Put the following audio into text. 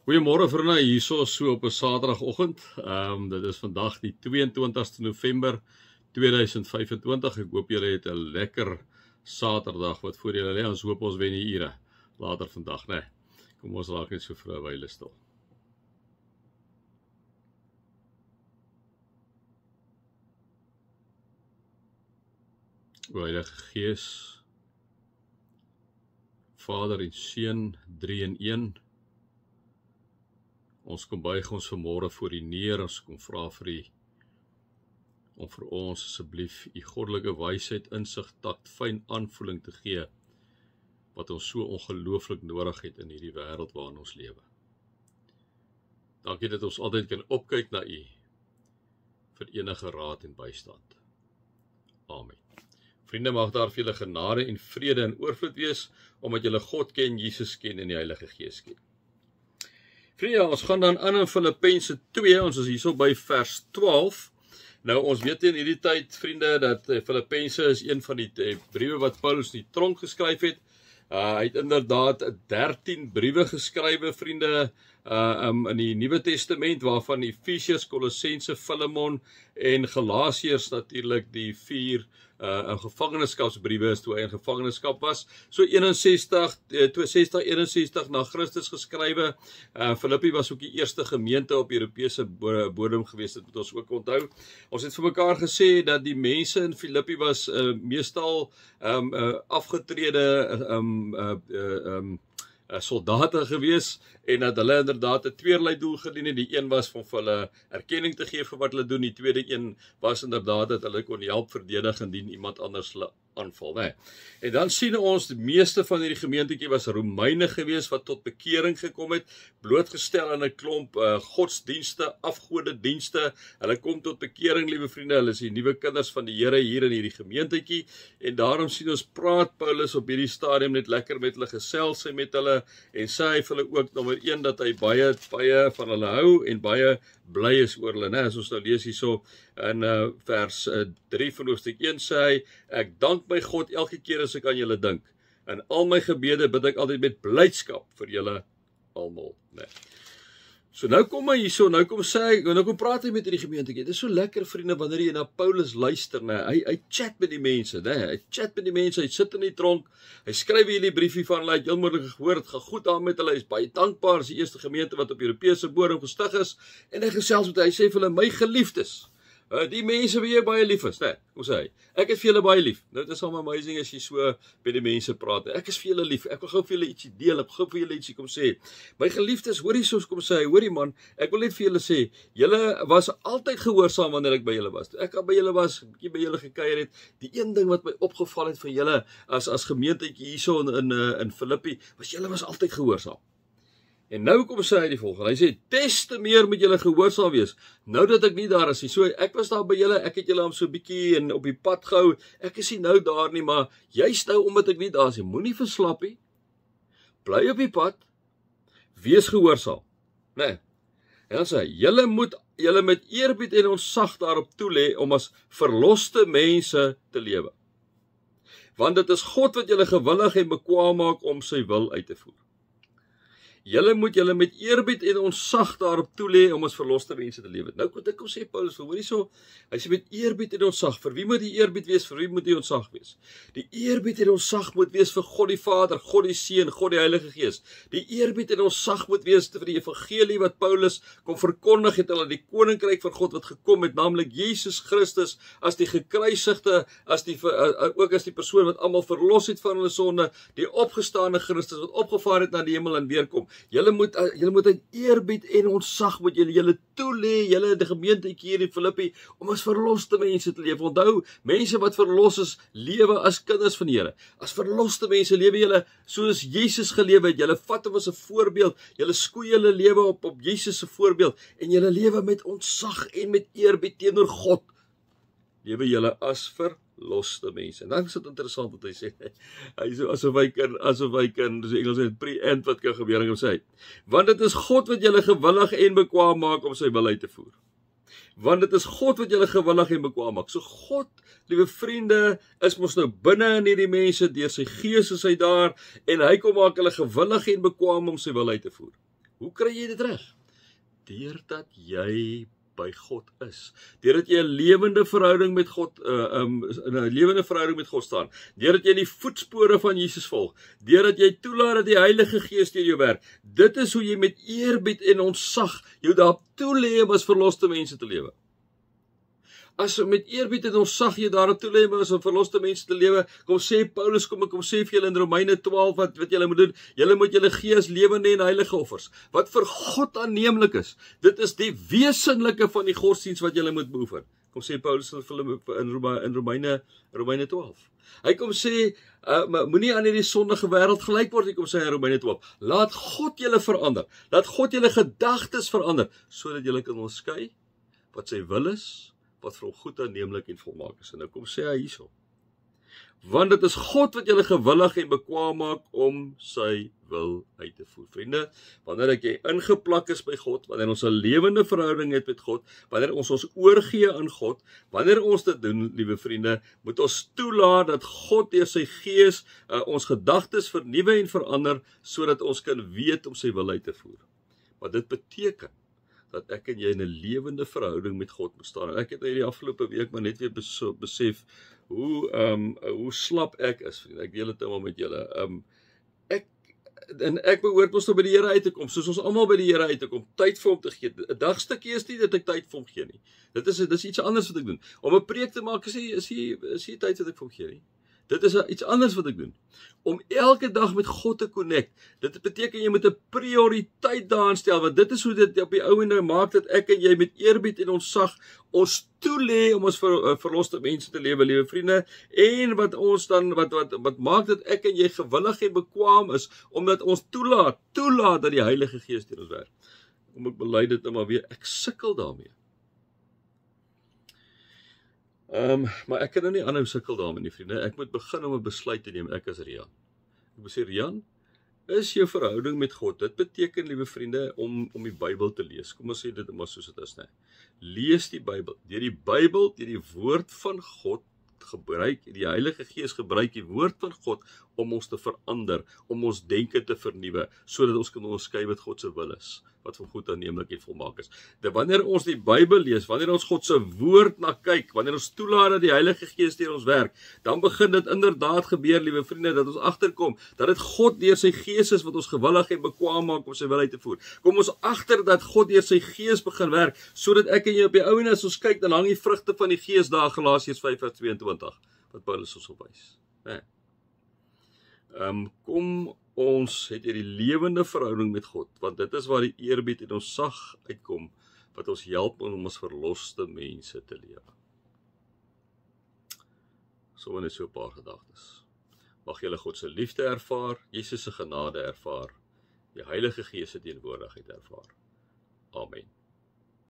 Goeiemôre vriende, hierso so op 'n Saterdagoggend. Dit is vandag die 22ste November 2025. Ek hoop julle het 'n lekker Saterdag wat voor julle lê. Ons hoop ons wen die ure later vandag, né? Kom ons raak net so vir 'n wyle stil. O Heilige Gees, Vader en Seun, 3 in 1. Ons kom buig ons vanmôre voor U neer, ons kom vra vir U om vir ons asseblief U goddelike wysheid, insig, takt, fyn aanvoeling te gee wat ons so ongelooflik nodig het in hierdie wêreld waarin ons lewe. Dankie dat ons altyd kan opkyk na U vir enige raad en bystand. Amen. Vriende, mag daar vir julle genade en vrede en oorvloed wees, omdat julle God ken, Jesus ken en die Heilige Gees ken. Vriende, ons gaan dan aan in Filippense 2, ons is hierso by vers 12. Nou, ons weet in hierdie tyd, vriende, dat Filippense is een van die briewe wat Paulus in die tronk geskryf het. Hy het inderdaad 13 briewe geskrywe, vriende, in die Nuwe Testament, waarvan Efesiërs, Kolossense, Filemon en Galasiërs natuurlik die 4 gevangenskapsbriewe is toe hy in gevangenskap was. So 61 na Christus geskrywe. Filippi was ook die eerste gemeente op Europese bodem gewees, dit moet ons ook onthou. Ons het vir mekaar gesê dat die mense in Filippi was meestal afgetrede soldate gewees en dat hulle inderdaad 'n tweerlei doel gedien het. Die een was om vir hulle erkenning te gee vir wat hulle doen, die tweede een was inderdaad dat hulle kon help verdedig indien iemand anders hulle aanval, né? En dan sien ons die meeste van hierdie gemeentetjie was Romeine gewees wat tot bekering gekom het, blootgestel aan 'n klomp godsdienste, afgodedienste. Hulle kom tot bekering, liewe vriende, hulle is die nuwe kinders van die Here hier in hierdie gemeentetjie en daarom sien ons praat Paulus op hierdie stadium net lekker met hulle, gesels hy met hulle en sê hy vir hulle ook nommer 1 dat hy baie van hulle hou en baie bly is oor hulle, né? As ons nou lees hierso in vers 3 van hoofstuk 1 sê hy, ek dank my God elke keer as ek aan julle dink. In al my gebede bid ek altyd met blydskap vir julle almal, né? So nou kom hy hierso, nou kom praat hy met hierdie gemeentetjie. Dit is so lekker, vriende, wanneer jy na Paulus luister, né? Hy chat met die mense, né? Hy chat met die mense, hy sit in die tronk, hy skryf hierdie briefie van hulle, hy het heel moontlik gehoor, het gaan goed aan met hulle, hy is baie dankbaar, is die eerste gemeente wat op Europese bodem gestig is, en hy gesels met hy sê vir hulle, my geliefdes, die mense wie jy baie lief is, né? Hoe sê hy? Ek het vir julle baie lief. Nou, dit is al amazing as jy so by die mense praat. Ek is vir julle lief. Ek wil gou vir julle ietsie deel. Ek wil gou vir julle ietsie kom sê. My geliefdes, hoorie soos kom sê hy, hoorie man, ek wil net vir julle sê, julle was altyd gehoorsaam wanneer ek by julle was. Toe ek by julle was, bietjie by julle gekuier het, die een ding wat my opgeval het van julle as gemeentetjie hierso in Filippi, was julle was altyd gehoorsaam. En nou kom sê hy die volgende, hy sê, des te meer moet julle gehoorsaam wees, nou dat ek nie daar is nie, so ek was daar by julle, ek het julle om so bietjie en op die pad gehou, ek is nie nou daar nie, maar juist nou omdat ek nie daar is nie, moenie verslap nie, bly op die pad, wees gehoorsaam, né? En dan sê hy, julle moet julle met eerbied en ontzag daarop toelê om as verloste mense te lewe, want dit is God wat julle gewillig en bekwaam maak om sy wil uit te voer. Julle moet julle met eerbied en ontzag daarop toelê om as verloste mense te lewe. Nou dit kom sê Paulus, hoor hierso, hy sê met eerbied en ontzag, vir wie moet die eerbied wees, vir wie moet die ontzag wees? Die eerbied en ontzag moet wees vir God die Vader, God die Seun, God die Heilige Gees. Die eerbied en ontzag moet wees vir die evangelie wat Paulus kom verkondig het, hulle die koninkryk van God wat gekom het, naamlik Jesus Christus as die gekruisigde, ook as die persoon wat almal verlos het van hulle sonde, die opgestane Christus wat opgevaar het na die hemel en weer kom. Julle moet uit eerbied en ontzag moet julle toelê, julle die gemeentetjie hier in Filippi, om as verloste mense te lewe. Onthou, mense wat verlos is, lewe as kinders van die Here. As verloste mense lewe julle soos Jesus gelewe het. Julle vat hom as 'n voorbeeld. Julle skoei julle lewe op Jesus se voorbeeld en julle lewe met ontzag en met eerbied teenoor God. Lewe julle as verloste mense. En dan is dit interessant wat hy sê. Hy sê asof hy kan, dis Engels het pre-end wat kan gebeur en hom sê. Want dit is God wat julle gewillig en bekwaam maak om sy wil uit te voer. Want dit is God wat julle gewillig en bekwaam maak. So God, liewe vriende, is mos nou binne in hierdie mense, deur sy Gees is hy daar, en hy kom maak hulle gewillig en bekwaam om sy wil uit te voer. Hoe kry jy dit reg? Deurdat jy by God is. Deurdat jy 'n lewende verhouding met God, in 'n lewende verhouding met God staan. Deurdat jy in die voetspore van Jesus volg. Deurdat jy toelaat dat die Heilige Gees deur jou werk. Dit is hoe jy met eerbied en ontzag jou daarop toelê om as verloste mense te lewe. As met eerbied en ontzag jy daarop toelê om as verloste mense te lewe, kom sê Paulus, kom sê vir julle in Romeine 12 wat julle moet doen. Julle moet julle gee as lewende en heilige offers, wat vir God aanneemlik is. Dit is die wesenlike van die godsdiens wat julle moet beoefen. Kom sê Paulus in Romeine 12. Hy kom sê, moenie aan hierdie sondige wêreld gelyk word, hy kom sê in Romeine 12. Laat God julle verander. Laat God julle gedagtes verander, sodat julle kan onderskei wat sy wil is, wat vir hom goed aanneemlik en volmaak is. En nou kom sê hy hierso. Want dit is God wat julle gewillig en bekwaam maak om sy wil uit te voer. Vriende, wanneer jy ingeplak is by God, wanneer ons 'n lewende verhouding het met God, wanneer ons oorgee aan God, wanneer ons dit doen, liewe vriende, moet ons toelaat dat God deur sy Gees ons gedagtes vernuwe en verander, sodat ons kan weet om sy wil uit te voer. Maar dit beteken dat ek en jy in 'n lewende verhouding met God moet staan. En ek het hierdie afgelope week maar net weer besef hoe slap ek is, vriende. Ek deel dit nou met julle. Ek behoort ons by die Here uit te kom, soos ons almal by die Here uit te kom, tyd vir hom te gee. 'n Dagstukkie is nie dat ek tyd vir hom gee nie. Dit is iets anders wat ek doen. Om 'n preek te maak is nie tyd wat ek vir hom gee nie. Dit is iets anders wat ek doen. Om elke dag met God te connect. Dit beteken jy moet 'n prioriteit daarin stel, want dit is hoe dit op die ou en nou maak dat ek en jy met eerbied en ontzag ons toelê om ons verloste mense te lewe, liewe vriende, en wat maak dat ek en jy gewillig en bekwaam is, omdat ons toelaat dat die Heilige Gees deur ons werk. Kom ek bely dit nou maar weer, ek sukkel daarmee. Maar ek kan nou nie aanhou sukkel daarmee nie, vriende. Ek moet begin om 'n besluit te neem, ek as Rian. Ek moet sê, Rian, is jou verhouding met God, dit beteken, liewe vriende, om die Bybel te lees. Kom ons sê dit maar soos dit is, né? Lees die Bybel. Deur die woord van God gebruik, die Heilige Gees gebruik die woord van God om ons te verander, om ons denke te vernuwe, sodat ons kan onderskei wat God se wil is, wat van goed aanneemlik en volmaak is. Wanneer ons die Bybel lees, wanneer ons God se woord na kyk, wanneer ons toelaat dat die Heilige Gees deur ons werk, dan begin dit inderdaad gebeur, liewe vriende, dat ons agterkom dat dit God deur sy Gees is wat ons gewillig en bekwaam maak om sy wil uit te voer. Kom ons agter dat God deur sy Gees begin werk, sodat ek en jy op die ou en as ons kyk, dan hang die vrugte van die Gees daar, Galasiërs 5:22, wat Paulus ons opwys. Kom ons het hierdie lewende verhouding met God, want dit is waar die eerbied en ons sag uitkom, wat ons help om ons verloste mense te lewe. So net so 'n paar gedagtes. Mag julle God se liefde ervaar, Jesus se genade ervaar, die Heilige Gees se teenwoordigheid ervaar. Amen.